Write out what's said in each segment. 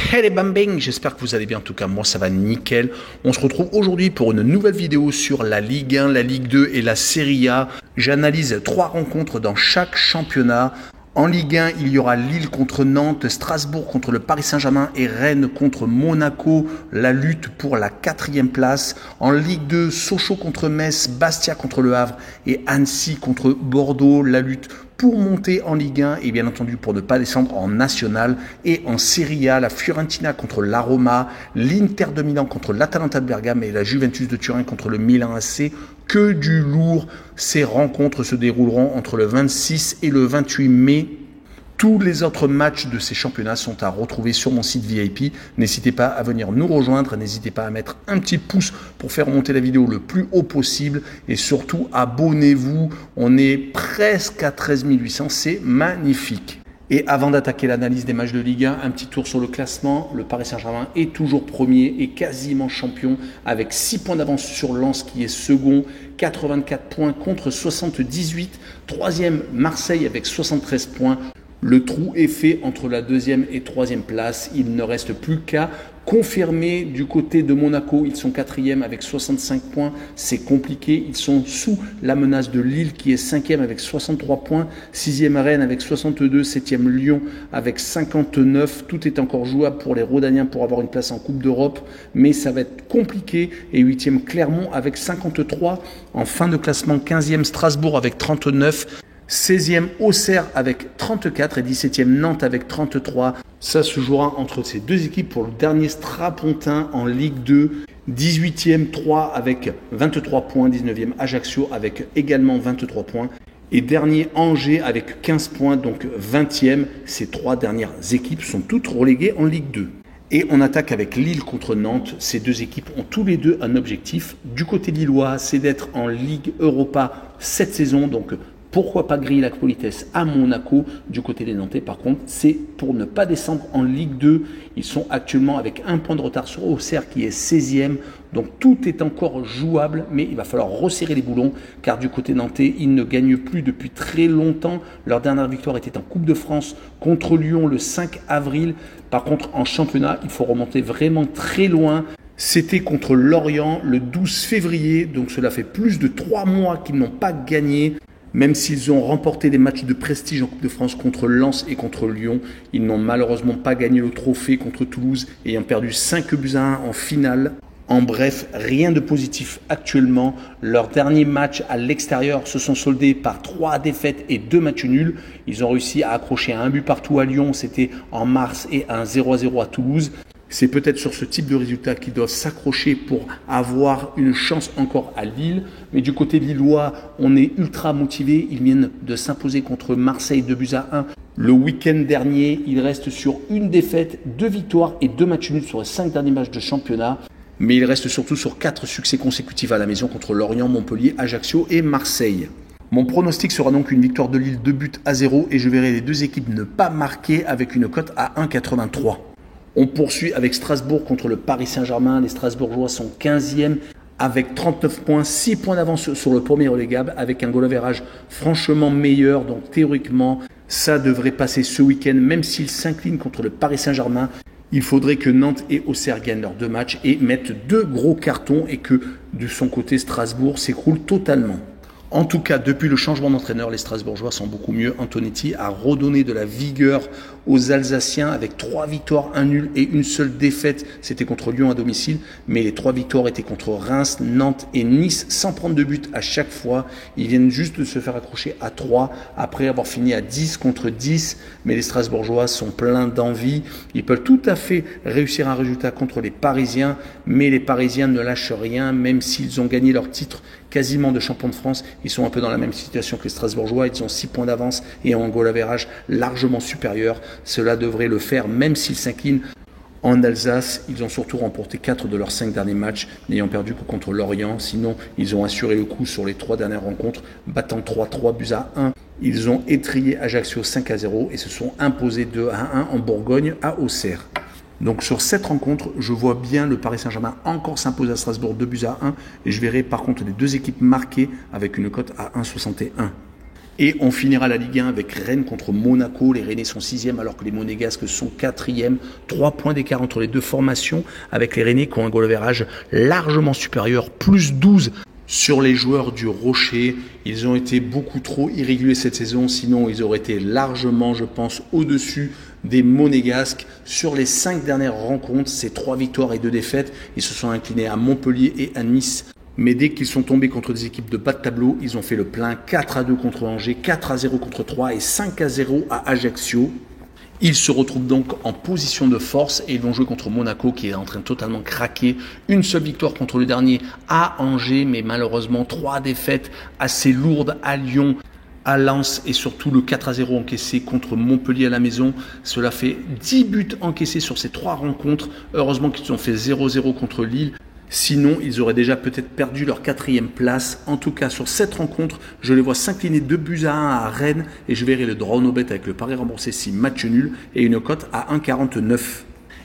Hey les bambing, j'espère que vous allez bien, en tout cas moi ça va nickel. On se retrouve aujourd'hui pour une nouvelle vidéo sur la Ligue 1, la Ligue 2 et la Serie A. J'analyse 3 rencontres dans chaque championnat. En Ligue 1, il y aura Lille contre Nantes, Strasbourg contre le Paris Saint-Germain et Rennes contre Monaco, la lutte pour la 4e place. En Ligue 2, Sochaux contre Metz, Bastia contre Le Havre et Annecy contre Bordeaux, la lutte pour monter en Ligue 1 et bien entendu pour ne pas descendre en National. Et en Serie A, la Fiorentina contre la Roma, l'Inter de Milan contre l'Atalanta de Bergame et la Juventus de Turin contre le Milan AC. Que du lourd. Ces rencontres se dérouleront entre le 26 et le 28 mai. Tous les autres matchs de ces championnats sont à retrouver sur mon site VIP. N'hésitez pas à venir nous rejoindre. N'hésitez pas à mettre un petit pouce pour faire monter la vidéo le plus haut possible. Et surtout, abonnez-vous. On est presque à 13 800. C'est magnifique. Et avant d'attaquer l'analyse des matchs de Ligue 1, un petit tour sur le classement. Le Paris Saint-Germain est toujours premier et quasiment champion avec 6 points d'avance sur Lens qui est second, 84 points contre 78. Troisième, Marseille avec 73 points. Le trou est fait entre la 2e et 3e place. Il ne reste plus qu'à confirmer du côté de Monaco. Ils sont 4e avec 65 points. C'est compliqué. Ils sont sous la menace de Lille qui est 5e avec 63 points. 6e Rennes avec 62. 7e Lyon avec 59. Tout est encore jouable pour les Rodaniens pour avoir une place en Coupe d'Europe. Mais ça va être compliqué. Et 8e Clermont avec 53. En fin de classement, 15e Strasbourg avec 39. 16e Auxerre avec 34 et 17e Nantes avec 33. Ça se jouera entre ces deux équipes pour le dernier strapontin en Ligue 2. 18e Troyes avec 23 points, 19e Ajaccio avec également 23 points. Et dernier Angers avec 15 points, donc 20e. Ces 3 dernières équipes sont toutes reléguées en Ligue 2. Et on attaque avec Lille contre Nantes. Ces deux équipes ont tous les deux un objectif. Du côté lillois, c'est d'être en Ligue Europa cette saison, donc pourquoi pas griller la politesse à Monaco. Du côté des Nantais, par contre, c'est pour ne pas descendre en Ligue 2. Ils sont actuellement avec 1 point de retard sur Auxerre qui est 16e. Donc tout est encore jouable, mais il va falloir resserrer les boulons car du côté nantais, ils ne gagnent plus depuis très longtemps. Leur dernière victoire était en Coupe de France contre Lyon le 5 avril. Par contre, en championnat, il faut remonter vraiment très loin. C'était contre Lorient le 12 février, donc cela fait plus de 3 mois qu'ils n'ont pas gagné. Même s'ils ont remporté des matchs de prestige en Coupe de France contre Lens et contre Lyon, ils n'ont malheureusement pas gagné le trophée contre Toulouse, ayant perdu 5-1 en finale. En bref, rien de positif actuellement. Leurs derniers matchs à l'extérieur se sont soldés par 3 défaites et 2 matchs nuls. Ils ont réussi à accrocher un but partout à Lyon, c'était en mars, et un 0-0 à Toulouse. C'est peut-être sur ce type de résultat qu'ils doivent s'accrocher pour avoir une chance encore à Lille. Mais du côté lillois, on est ultra motivé. Ils viennent de s'imposer contre Marseille 2-1 le week-end dernier. Ils restent sur une défaite, 2 victoires et 2 matchs nuls sur les 5 derniers matchs de championnat. Mais ils restent surtout sur 4 succès consécutifs à la maison contre Lorient, Montpellier, Ajaccio et Marseille. Mon pronostic sera donc une victoire de Lille 2-0 et je verrai les deux équipes ne pas marquer avec une cote à 1,83. On poursuit avec Strasbourg contre le Paris Saint-Germain. Les Strasbourgeois sont 15e avec 39 points, 6 points d'avance sur le premier relégable avec un goal average franchement meilleur. Donc théoriquement, ça devrait passer ce week-end même s'ils s'inclinent contre le Paris Saint-Germain. Il faudrait que Nantes et Auxerre gagnent leurs 2 matchs et mettent 2 gros cartons et que de son côté Strasbourg s'écroule totalement. En tout cas, depuis le changement d'entraîneur, les Strasbourgeois sont beaucoup mieux. Antonetti a redonné de la vigueur aux Alsaciens avec 3 victoires, 1 nul et une seule défaite. C'était contre Lyon à domicile, mais les 3 victoires étaient contre Reims, Nantes et Nice sans prendre de but à chaque fois. Ils viennent juste de se faire accrocher à 3 après avoir fini à 10 contre 10. Mais les Strasbourgeois sont pleins d'envie. Ils peuvent tout à fait réussir un résultat contre les Parisiens, mais les Parisiens ne lâchent rien, même s'ils ont gagné leur titre quasiment de champion de France. Ils sont un peu dans la même situation que les Strasbourgeois. Ils ont 6 points d'avance et ont un goal average largement supérieur. Cela devrait le faire même s'ils s'inclinent. En Alsace, ils ont surtout remporté 4 de leurs 5 derniers matchs, n'ayant perdu que contre Lorient. Sinon, ils ont assuré le coup sur les 3 dernières rencontres, battant 3-1. Ils ont étrillé Ajaccio 5-0 et se sont imposés 2-1 en Bourgogne à Auxerre. Donc sur cette rencontre, je vois bien le Paris Saint-Germain encore s'imposer à Strasbourg 2-1 et je verrai par contre les deux équipes marquées avec une cote à 1,61. Et on finira la Ligue 1 avec Rennes contre Monaco. Les Rennais sont 6e alors que les Monégasques sont 4e. 3 points d'écart entre les deux formations avec les Rennais qui ont un goal average largement supérieur, plus 12 sur les joueurs du Rocher. Ils ont été beaucoup trop irréguliers cette saison, sinon ils auraient été largement, je pense, au-dessus des Monégasques. Sur les 5 dernières rencontres, c'est 3 victoires et 2 défaites. Ils se sont inclinés à Montpellier et à Nice. Mais dès qu'ils sont tombés contre des équipes de bas de tableau, ils ont fait le plein. 4-2 contre Angers, 4-0 contre Troyes et 5-0 à Ajaccio. Ils se retrouvent donc en position de force et ils vont jouer contre Monaco qui est en train de totalement craquer. Une seule victoire contre le dernier à Angers, mais malheureusement 3 défaites assez lourdes à Lyon, à Lens et surtout le 4-0 encaissé contre Montpellier à la maison. Cela fait 10 buts encaissés sur ces 3 rencontres. Heureusement qu'ils ont fait 0-0 contre Lille. Sinon, ils auraient déjà peut-être perdu leur 4e place. En tout cas, sur cette rencontre, je les vois s'incliner 2-1 à Rennes et je verrai le draw no bet avec le pari remboursé si match nul et une cote à 1,49.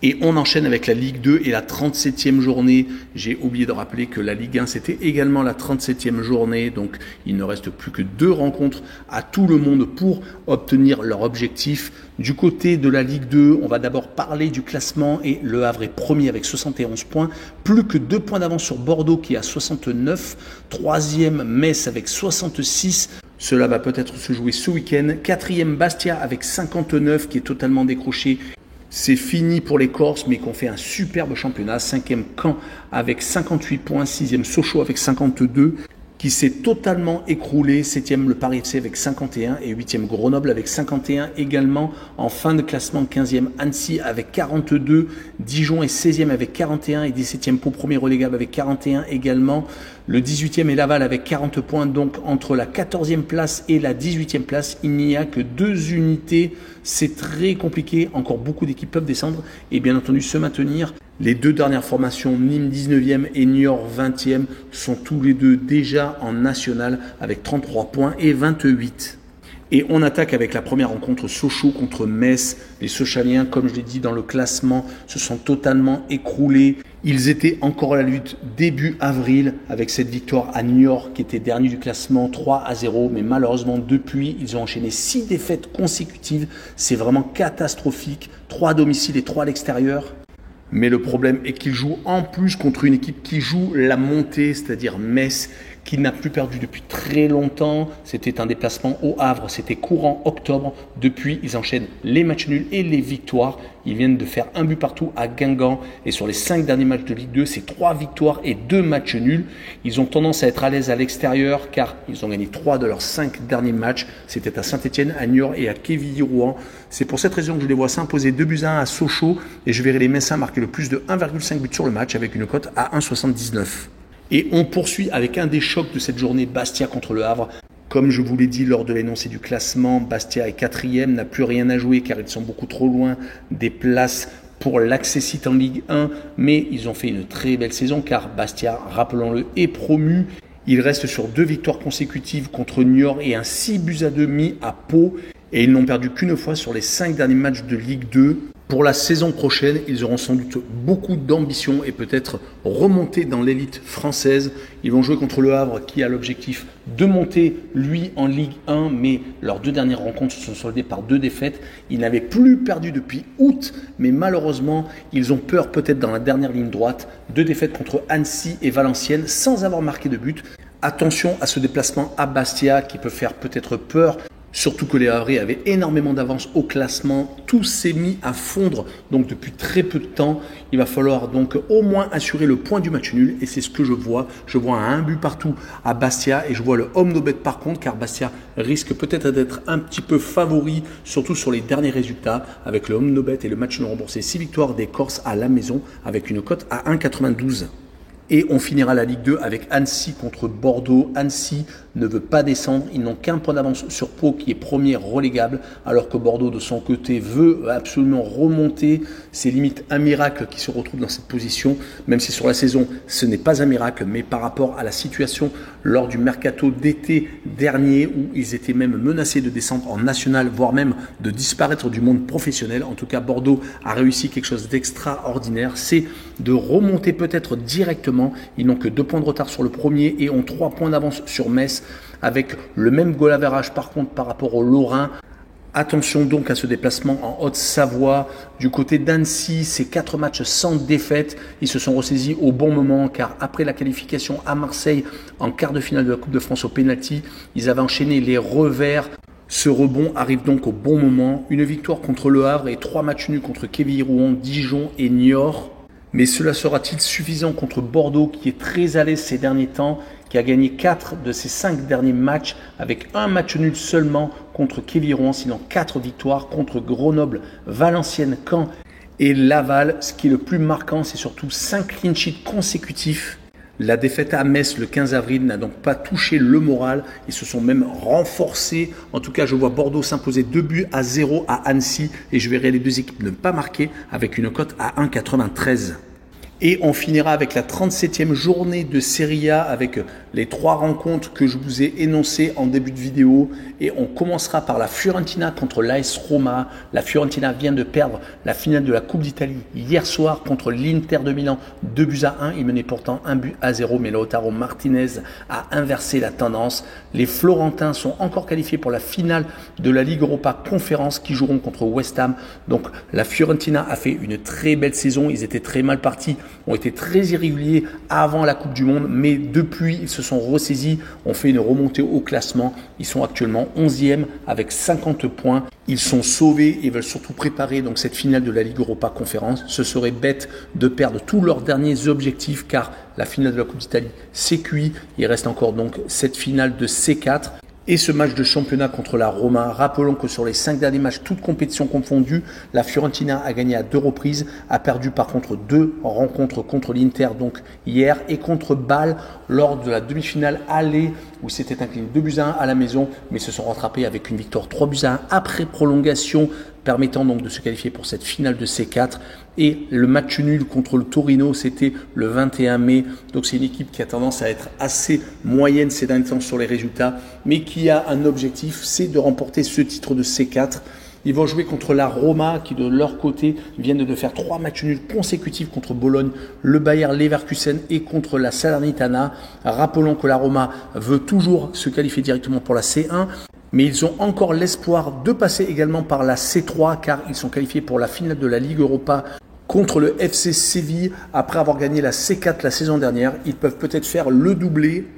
Et on enchaîne avec la Ligue 2 et la 37e journée. J'ai oublié de rappeler que la Ligue 1, c'était également la 37e journée. Donc, il ne reste plus que 2 rencontres à tout le monde pour obtenir leur objectif. Du côté de la Ligue 2, on va d'abord parler du classement et Le Havre est premier avec 71 points. Plus que 2 points d'avance sur Bordeaux qui est à 69. 3e Metz avec 66. Cela va peut-être se jouer ce week-end. 4e Bastia avec 59 qui est totalement décroché. C'est fini pour les Corses, mais qui ont fait un superbe championnat. 5e Caen avec 58 points, 6e Sochaux avec 52, qui s'est totalement écroulé. 7e le Paris FC avec 51 et 8e Grenoble avec 51 également. En fin de classement, 15e Annecy avec 42, Dijon est 16e avec 41 et 17e Pau premier relégable avec 41 également. Le 18e est Laval avec 40 points, donc entre la 14e place et la 18e place, il n'y a que 2 unités. C'est très compliqué, encore beaucoup d'équipes peuvent descendre et bien entendu se maintenir. Les 2 dernières formations, Nîmes 19e et Niort 20e, sont tous les deux déjà en national avec 33 points et 28. Et on attaque avec la première rencontre Sochaux contre Metz. Les Sochaliens, comme je l'ai dit dans le classement, se sont totalement écroulés. Ils étaient encore à la lutte début avril avec cette victoire à Niort qui était dernier du classement 3-0. Mais malheureusement, depuis, ils ont enchaîné 6 défaites consécutives. C'est vraiment catastrophique. 3 à domicile et 3 à l'extérieur. Mais le problème est qu'ils jouent en plus contre une équipe qui joue la montée, c'est-à-dire Metz, qui n'a plus perdu depuis très longtemps. C'était un déplacement au Havre, c'était courant octobre. Depuis, ils enchaînent les matchs nuls et les victoires. Ils viennent de faire 1 but partout à Guingamp. Et sur les 5 derniers matchs de Ligue 2, c'est 3 victoires et 2 matchs nuls. Ils ont tendance à être à l'aise à l'extérieur car ils ont gagné 3 de leurs 5 derniers matchs. C'était à Saint-Etienne, à Niort et à Quevilly-Rouen. C'est pour cette raison que je les vois s'imposer 2-1 à Sochaux. Et je verrai les Messins marquer le plus de 1,5 but sur le match avec une cote à 1,79. Et on poursuit avec un des chocs de cette journée, Bastia contre Le Havre. Comme je vous l'ai dit lors de l'énoncé du classement, Bastia est 4e, n'a plus rien à jouer car ils sont beaucoup trop loin des places pour l'accessit en Ligue 1. Mais ils ont fait une très belle saison car Bastia, rappelons-le, est promu. Il reste sur 2 victoires consécutives contre Niort et un 6-2 mis à Pau. Et ils n'ont perdu qu'une fois sur les 5 derniers matchs de Ligue 2. Pour la saison prochaine, ils auront sans doute beaucoup d'ambition et peut-être remonter dans l'élite française. Ils vont jouer contre Le Havre qui a l'objectif de monter, lui, en Ligue 1. Mais leurs 2 dernières rencontres se sont soldées par 2 défaites. Ils n'avaient plus perdu depuis août, mais malheureusement, ils ont peur peut-être dans la dernière ligne droite. 2 défaites contre Annecy et Valenciennes sans avoir marqué de but. Attention à ce déplacement à Bastia qui peut faire peut-être peur. Surtout que les Havrais avaient énormément d'avance au classement. Tout s'est mis à fondre donc depuis très peu de temps. Il va falloir donc au moins assurer le point du match nul. Et c'est ce que je vois. Je vois un but partout à Bastia. Et je vois le home no bet par contre. Car Bastia risque peut-être d'être un petit peu favori. Surtout sur les derniers résultats. Avec le home no bet et le match non remboursé. 6 victoires des Corses à la maison. Avec une cote à 1,92. Et on finira la Ligue 2 avec Annecy contre Bordeaux. Annecy ne veut pas descendre. Ils n'ont qu'un point d'avance sur Pau qui est premier relégable. Alors que Bordeaux de son côté veut absolument remonter. C'est limite un miracle qui se retrouve dans cette position. Même si sur la saison ce n'est pas un miracle. Mais par rapport à la situation lors du mercato d'été dernier où ils étaient même menacés de descendre en national. Voire même de disparaître du monde professionnel. En tout cas Bordeaux a réussi quelque chose d'extraordinaire. C'est de remonter peut-être directement. Ils n'ont que 2 points de retard sur le premier et ont 3 points d'avance sur Metz avec le même goal average par contre par rapport aux Lorrains. Attention donc à ce déplacement en Haute-Savoie. Du côté d'Annecy, c'est 4 matchs sans défaite. Ils se sont ressaisis au bon moment car après la qualification à Marseille en quart de finale de la Coupe de France au pénalty, ils avaient enchaîné les revers. Ce rebond arrive donc au bon moment. Une victoire contre Le Havre et 3 matchs nuls contre Quevilly-Rouen, Dijon et Niort. Mais cela sera-t-il suffisant contre Bordeaux qui est très à l'aise ces derniers temps, qui a gagné 4 de ses 5 derniers matchs avec un match nul seulement contre Quevilly-Rouen, sinon 4 victoires contre Grenoble, Valenciennes, Caen et Laval. Ce qui est le plus marquant, c'est surtout 5 clean sheets consécutifs. La défaite à Metz le 15 avril n'a donc pas touché le moral. Ils se sont même renforcés. En tout cas, je vois Bordeaux s'imposer 2-0 à Annecy et je verrai les deux équipes ne pas marquer avec une cote à 1,93. Et on finira avec la 37e journée de Serie A avec les 3 rencontres que je vous ai énoncées en début de vidéo. Et on commencera par la Fiorentina contre l'AS Roma. La Fiorentina vient de perdre la finale de la Coupe d'Italie hier soir contre l'Inter de Milan, 2-1. Il menait pourtant 1-0, mais Lautaro Martinez a inversé la tendance. Les Florentins sont encore qualifiés pour la finale de la Ligue Europa Conférence qui joueront contre West Ham. Donc la Fiorentina a fait une très belle saison. Ils étaient très mal partis, ont été très irréguliers avant la Coupe du Monde, mais depuis ils se sont ressaisis, ont fait une remontée au classement. Ils sont actuellement 11e avec 50 points. Ils sont sauvés et veulent surtout préparer donc cette finale de la Ligue Europa Conférence. Ce serait bête de perdre tous leurs derniers objectifs car la finale de la Coupe d'Italie c'est cuit. Il reste encore donc cette finale de C4. Et ce match de championnat contre la Roma, rappelons que sur les 5 derniers matchs, toutes compétitions confondues, la Fiorentina a gagné à 2 reprises, a perdu par contre 2 rencontres contre l'Inter, donc hier, et contre Bâle lors de la demi-finale aller où c'était incliné 2-1 à la maison, mais se sont rattrapés avec une victoire 3-1 après prolongation, permettant donc de se qualifier pour cette finale de C4. Et le match nul contre le Torino, c'était le 21 mai. Donc c'est une équipe qui a tendance à être assez moyenne ces derniers temps sur les résultats, mais qui a un objectif, c'est de remporter ce titre de C4. Ils vont jouer contre la Roma qui de leur côté viennent de faire 3 matchs nuls consécutifs contre Bologne, le Bayer Leverkusen et contre la Salernitana. Rappelons que la Roma veut toujours se qualifier directement pour la C1. Mais ils ont encore l'espoir de passer également par la C3 car ils sont qualifiés pour la finale de la Ligue Europa contre le FC Séville. Après avoir gagné la C4 la saison dernière, ils peuvent peut-être faire le doublé.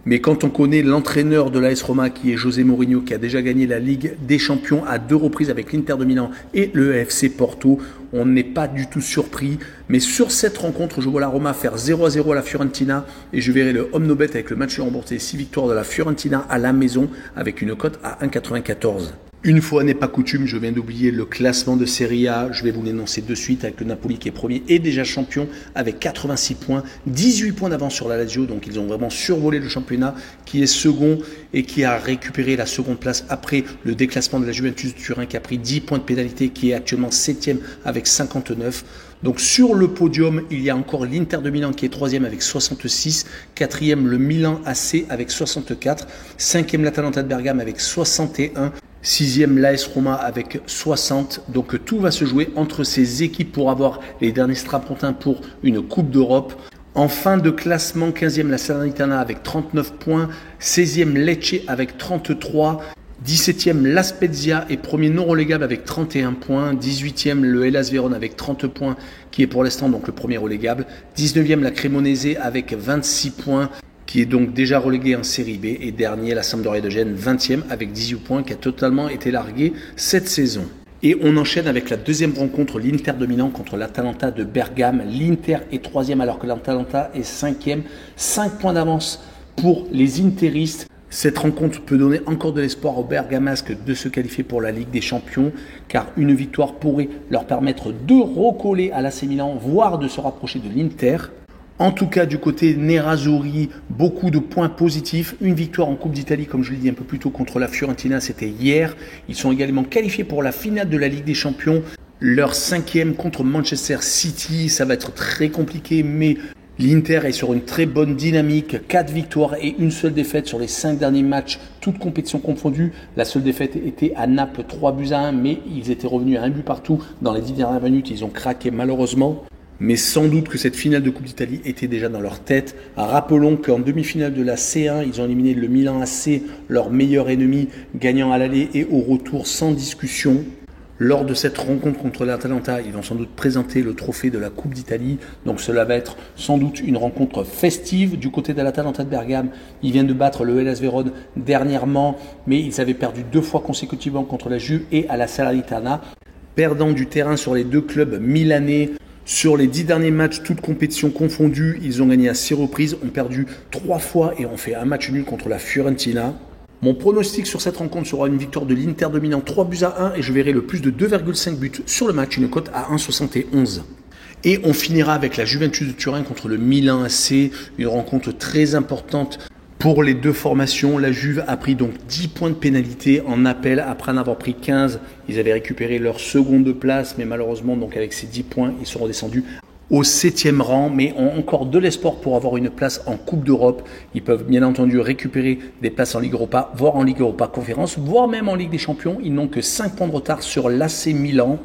Mais quand on connaît l'entraîneur de l'AS Roma qui est José Mourinho, qui a déjà gagné la Ligue des Champions à 2 reprises avec l'Inter de Milan et le FC Porto, on n'est pas du tout surpris. Mais sur cette rencontre, je vois la Roma faire 0-0 à la Fiorentina et je verrai le home no bet avec le match remporté 6 victoires de la Fiorentina à la maison avec une cote à 1,94. Une fois n'est pas coutume, je viens d'oublier le classement de Serie A. Je vais vous l'énoncer de suite avec le Napoli qui est premier et déjà champion avec 86 points, 18 points d'avance sur la Lazio. Donc ils ont vraiment survolé le championnat qui est second et qui a récupéré la seconde place après le déclassement de la Juventus de Turin qui a pris 10 points de pénalité, qui est actuellement 7e avec 59. Donc sur le podium, il y a encore l'Inter de Milan qui est 3e avec 66, 4e le Milan AC avec 64, 5e l'Atalanta de Bergame avec 61, 6e l'AS Roma avec 60. Donc tout va se jouer entre ces équipes pour avoir les derniers strapontins pour une Coupe d'Europe. En fin de classement, 15e la Salernitana avec 39 points, 16e Lecce avec 33, 17e la Spezia est premier non relégable avec 31 points, 18e le Hellas Vérone avec 30 points qui est pour l'instant donc le premier relégable, 19e la Cremonese avec 26 points qui est donc déjà relégué en Série B, et dernier la Sampdoria de Gênes 20e avec 18 points qui a totalement été largué cette saison. Et on enchaîne avec la deuxième rencontre, l'Inter de Milan contre l'Atalanta de Bergame. L'Inter est 3e alors que l'Atalanta est 5e, 5 points d'avance pour les interistes. Cette rencontre peut donner encore de l'espoir aux Bergamasques de se qualifier pour la Ligue des Champions, car une victoire pourrait leur permettre de recoller à l'AC Milan, voire de se rapprocher de l'Inter. En tout cas, du côté Nerazzurri, beaucoup de points positifs. Une victoire en Coupe d'Italie, comme je l'ai dit un peu plus tôt, contre la Fiorentina, c'était hier. Ils sont également qualifiés pour la finale de la Ligue des Champions. Leur 5e contre Manchester City, ça va être très compliqué, mais l'Inter est sur une très bonne dynamique. 4 victoires et une seule défaite sur les 5 derniers matchs, toutes compétitions confondues. La seule défaite était à Naples, 3-1, mais ils étaient revenus à 1 but partout. Dans les 10 dernières minutes, ils ont craqué malheureusement. Mais sans doute que cette finale de Coupe d'Italie était déjà dans leur tête. Rappelons qu'en demi-finale de la C1, ils ont éliminé le Milan AC, leur meilleur ennemi, gagnant à l'aller et au retour sans discussion. Lors de cette rencontre contre l'Atalanta, ils vont sans doute présenter le trophée de la Coupe d'Italie. Donc cela va être sans doute une rencontre festive. Du côté de l'Atalanta de Bergame, ils viennent de battre le Hellas Vérone dernièrement, mais ils avaient perdu 2 fois consécutivement contre la Juve et à la Salernitana, perdant du terrain sur les 2 clubs milanais. Sur les 10 derniers matchs, toutes compétitions confondues, ils ont gagné à 6 reprises, ont perdu 3 fois et ont fait un match nul contre la Fiorentina. Mon pronostic sur cette rencontre sera une victoire de l'Inter de Milan 3-1 et je verrai le plus de 2,5 buts sur le match, une cote à 1,71. Et on finira avec la Juventus de Turin contre le Milan AC, une rencontre très importante pour les 2 formations. La Juve a pris donc 10 points de pénalité en appel après en avoir pris 15. Ils avaient récupéré leur seconde place, mais malheureusement, donc avec ces 10 points, ils sont redescendus au 7e rang, mais ont encore de l'espoir pour avoir une place en Coupe d'Europe. Ils peuvent bien entendu récupérer des places en Ligue Europa, voire en Ligue Europa Conférence, voire même en Ligue des Champions. Ils n'ont que 5 points de retard sur l'AC Milan,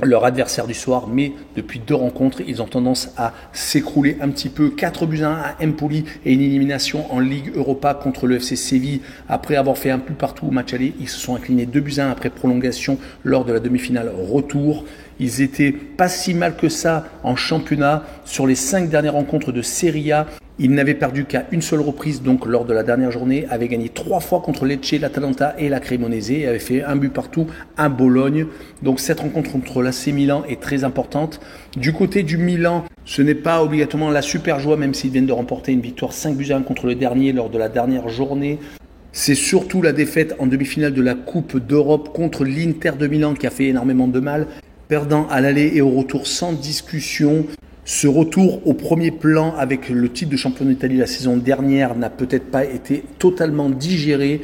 leur adversaire du soir, mais depuis 2 rencontres, ils ont tendance à s'écrouler un petit peu. 4-1 à Empoli et une élimination en Ligue Europa contre le FC Séville. Après avoir fait un but partout au match aller, ils se sont inclinés 2-1 après prolongation lors de la demi-finale retour. Ils étaient pas si mal que ça en championnat. Sur les 5 dernières rencontres de Serie A, ils n'avaient perdu qu'à une seule reprise, donc lors de la dernière journée, avaient gagné 3 fois contre Lecce, l'Atalanta et la Cremonese, et avaient fait un but partout à Bologne. Donc cette rencontre contre l'AC Milan est très importante. Du côté du Milan, ce n'est pas obligatoirement la super joie, même s'ils viennent de remporter une victoire 5-1 contre le dernier lors de la dernière journée. C'est surtout la défaite en demi-finale de la Coupe d'Europe contre l'Inter de Milan qui a fait énormément de mal, perdant à l'aller et au retour sans discussion. Ce retour au premier plan avec le titre de champion d'Italie la saison dernière n'a peut-être pas été totalement digéré.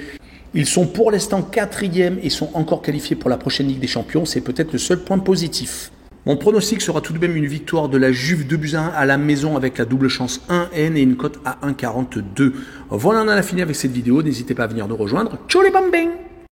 Ils sont pour l'instant 4e et sont encore qualifiés pour la prochaine Ligue des Champions. C'est peut-être le seul point positif. Mon pronostic sera tout de même une victoire de la Juve 2-1 à la maison avec la double chance 1N et une cote à 1,42. Voilà, on en a fini avec cette vidéo. N'hésitez pas à venir nous rejoindre. Ciao les bambins!